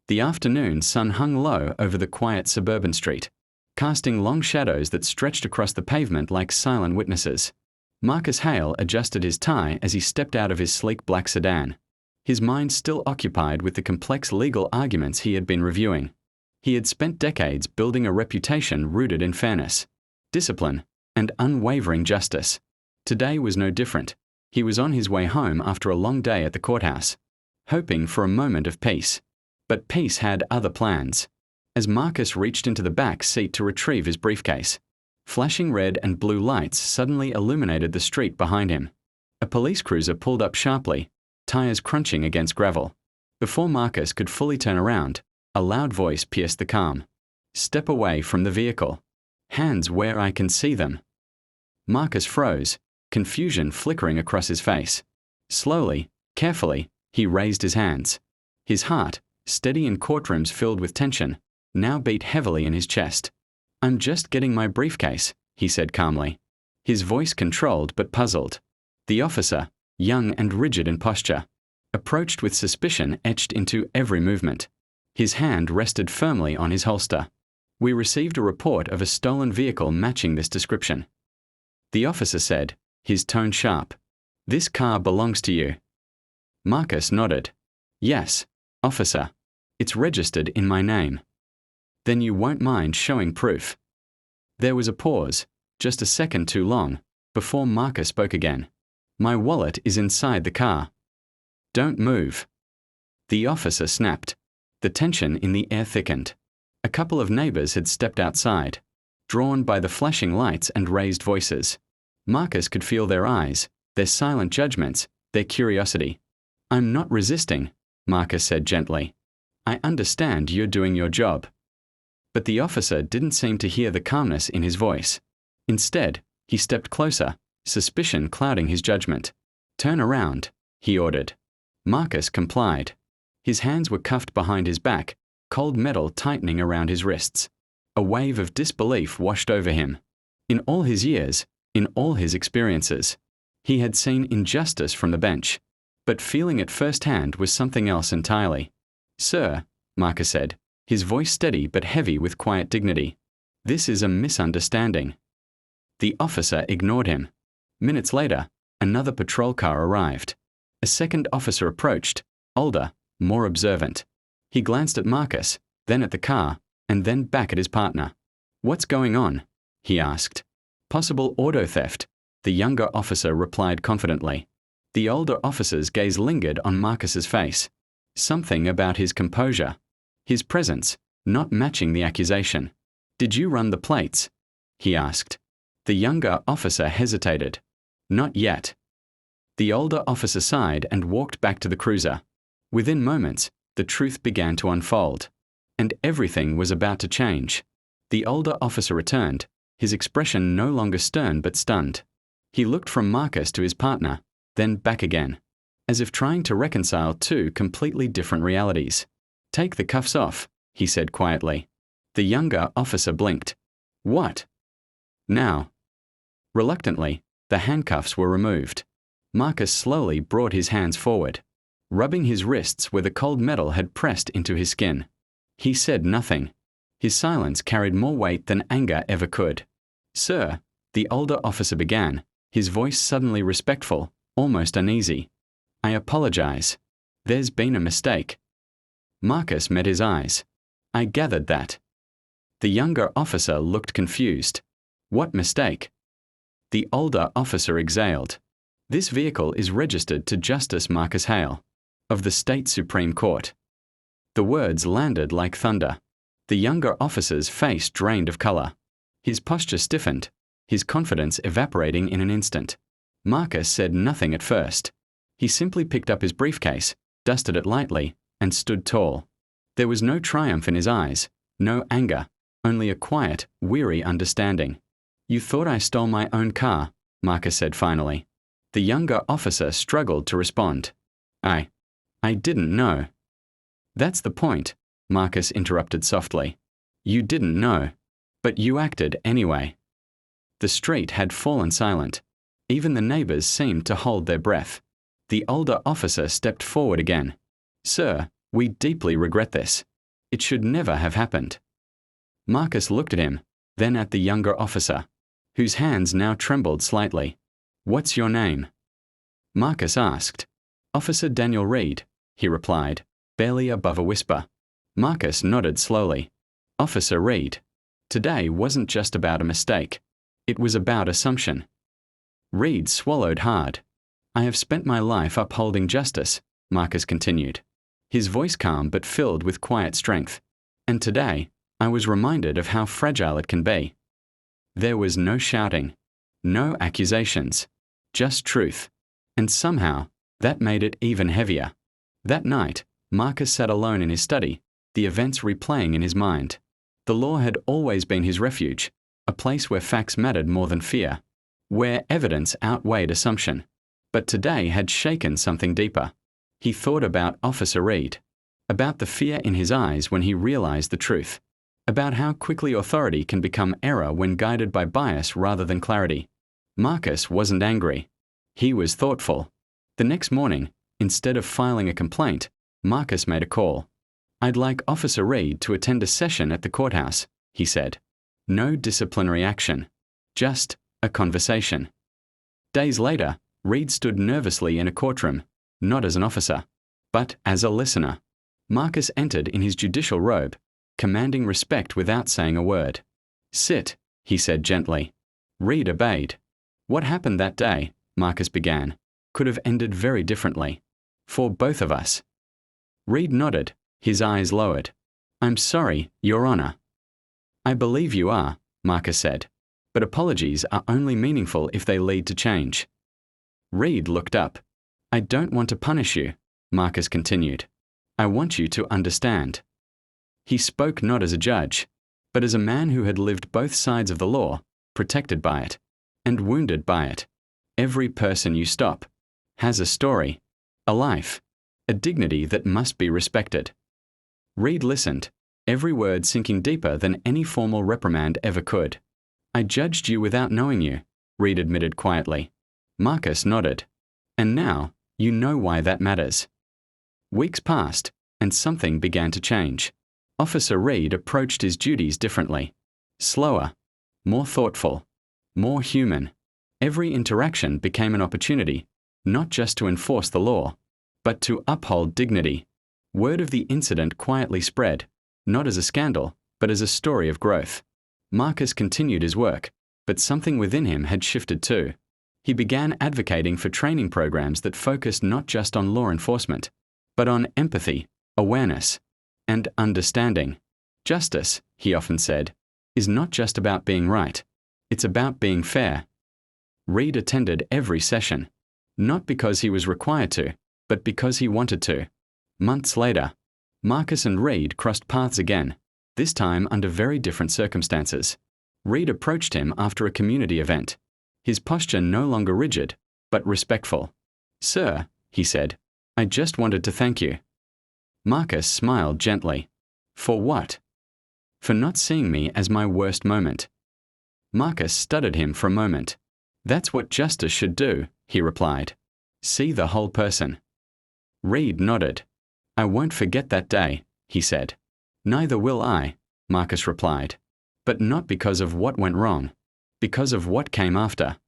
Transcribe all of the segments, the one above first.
The afternoon sun hung low over the quiet suburban street, casting long shadows that stretched across the pavement like silent witnesses. Marcus Hale adjusted his tie as he stepped out of his sleek black sedan, his mind still occupied with the complex legal arguments he had been reviewing. He had spent decades building a reputation rooted in fairness, discipline, and unwavering justice. Today was no different. He was on his way home after a long day at the courthouse, hoping for a moment of peace. But peace had other plans. As Marcus reached into the back seat to retrieve his briefcase, flashing red and blue lights suddenly illuminated the street behind him. A police cruiser pulled up sharply, tires crunching against gravel. Before Marcus could fully turn around, a loud voice pierced the calm. "Step away from the vehicle. Hands where I can see them." Marcus froze, confusion flickering across his face. Slowly, carefully, he raised his hands. His heart, steady in courtrooms filled with tension, now beat heavily in his chest. "I'm just getting my briefcase," he said calmly, his voice controlled but puzzled. The officer, young and rigid in posture, approached with suspicion etched into every movement. His hand rested firmly on his holster. "We received a report of a stolen vehicle matching this description," the officer said, his tone sharp. "This car belongs to you." Marcus nodded. "Yes, officer. It's registered in my name." "Then you won't mind showing proof." There was a pause, just a second too long, before Marcus spoke again. "My wallet is inside the car." "Don't move." The officer snapped. The tension in the air thickened. A couple of neighbors had stepped outside, drawn by the flashing lights and raised voices. Marcus could feel their eyes, their silent judgments, their curiosity. "I'm not resisting," Marcus said gently. "I understand you're doing your job." But the officer didn't seem to hear the calmness in his voice. Instead, he stepped closer, suspicion clouding his judgment. "Turn around," he ordered. Marcus complied. His hands were cuffed behind his back, cold metal tightening around his wrists. A wave of disbelief washed over him. In all his years, in all his experiences, he had seen injustice from the bench, but feeling it firsthand was something else entirely. "Sir," Marcus said, his voice steady but heavy with quiet dignity, "this is a misunderstanding." The officer ignored him. Minutes later, another patrol car arrived. A second officer approached, older, more observant. He glanced at Marcus, then at the car, and then back at his partner. "What's going on?" he asked. "Possible auto theft," the younger officer replied confidently. The older officer's gaze lingered on Marcus's face. Something about his composure, his presence, not matching the accusation. "Did you run the plates?" he asked. The younger officer hesitated. "Not yet." The older officer sighed and walked back to the cruiser. Within moments, the truth began to unfold. And everything was about to change. The older officer returned, his expression no longer stern but stunned. He looked from Marcus to his partner, then back again, as if trying to reconcile two completely different realities. "Take the cuffs off," he said quietly. The younger officer blinked. "What?" "Now." Reluctantly, the handcuffs were removed. Marcus slowly brought his hands forward, rubbing his wrists where the cold metal had pressed into his skin. He said nothing. His silence carried more weight than anger ever could. "Sir," the older officer began, his voice suddenly respectful, almost uneasy. "I apologize. There's been a mistake." Marcus met his eyes. "I gathered that." The younger officer looked confused. "What mistake?" The older officer exhaled. "This vehicle is registered to Justice Marcus Hale, of the State Supreme Court." The words landed like thunder. The younger officer's face drained of color. His posture stiffened, his confidence evaporating in an instant. Marcus said nothing at first. He simply picked up his briefcase, dusted it lightly, and stood tall. There was no triumph in his eyes, no anger, only a quiet, weary understanding. "You thought I stole my own car," Marcus said finally. The younger officer struggled to respond. I didn't know." "That's the point," Marcus interrupted softly. "You didn't know, but you acted anyway." The street had fallen silent. Even the neighbors seemed to hold their breath. The older officer stepped forward again. "Sir, we deeply regret this. It should never have happened. Marcus looked at him, then at the younger officer, whose hands now trembled slightly. "What's your name?" Marcus asked. "Officer Daniel Reed," he replied, barely above a whisper. Marcus nodded slowly. "Officer Reed. Today wasn't just about a mistake. It was about assumption." Reed swallowed hard. "I have spent my life upholding justice," Marcus continued, his voice calm but filled with quiet strength. "And today, I was reminded of how fragile it can be." There was no shouting, no accusations, just truth. And somehow, that made it even heavier. That night, Marcus sat alone in his study, the events replaying in his mind. The law had always been his refuge, a place where facts mattered more than fear, where evidence outweighed assumption. But today had shaken something deeper. He thought about Officer Reed, about the fear in his eyes when he realized the truth, about how quickly authority can become error when guided by bias rather than clarity. Marcus wasn't angry. He was thoughtful. The next morning, instead of filing a complaint, Marcus made a call. "I'd like Officer Reed to attend a session at the courthouse," he said. "No disciplinary action. Just a conversation." Days later, Reed stood nervously in a courtroom, not as an officer, but as a listener. Marcus entered in his judicial robe, commanding respect without saying a word. "Sit," he said gently. Reed obeyed. "What happened that day," Marcus began, "could have ended very differently. For both of us." Reed nodded, his eyes lowered. "I'm sorry, Your Honor." "I believe you are," Marcus said, "but apologies are only meaningful if they lead to change." Reed looked up. "I don't want to punish you," Marcus continued. "I want you to understand." He spoke not as a judge, but as a man who had lived both sides of the law, protected by it, and wounded by it. Every person you stop has a story, a life, a dignity that must be respected. Reed listened, every word sinking deeper than any formal reprimand ever could. "I judged you without knowing you," Reed admitted quietly. Marcus nodded. "And now, you know why that matters." Weeks passed, and something began to change. Officer Reed approached his duties differently. Slower, more thoughtful, more human. Every interaction became an opportunity, not just to enforce the law, but to uphold dignity. Word of the incident quietly spread, not as a scandal, but as a story of growth. Marcus continued his work, but something within him had shifted too. He began advocating for training programs that focused not just on law enforcement, but on empathy, awareness, and understanding. Justice, he often said, is not just about being right. It's about being fair. Reed attended every session, not because he was required to, but because he wanted to. Months later, Marcus and Reed crossed paths again, this time under very different circumstances. Reed approached him after a community event, his posture no longer rigid, but respectful. "Sir," he said, "I just wanted to thank you." Marcus smiled gently. "For what?" "For not seeing me as my worst moment." Marcus studied him for a moment. "That's what justice should do," he replied. "See the whole person." Reed nodded. "I won't forget that day," he said. "Neither will I," Marcus replied. "But not because of what went wrong, because of what came after."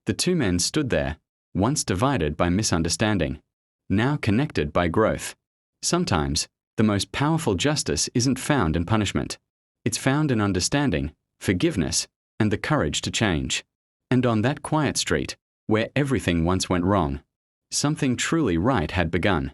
The two men stood there, once divided by misunderstanding, now connected by growth. Sometimes, the most powerful justice isn't found in punishment. It's found in understanding, forgiveness, and the courage to change. And on that quiet street, where everything once went wrong, something truly right had begun.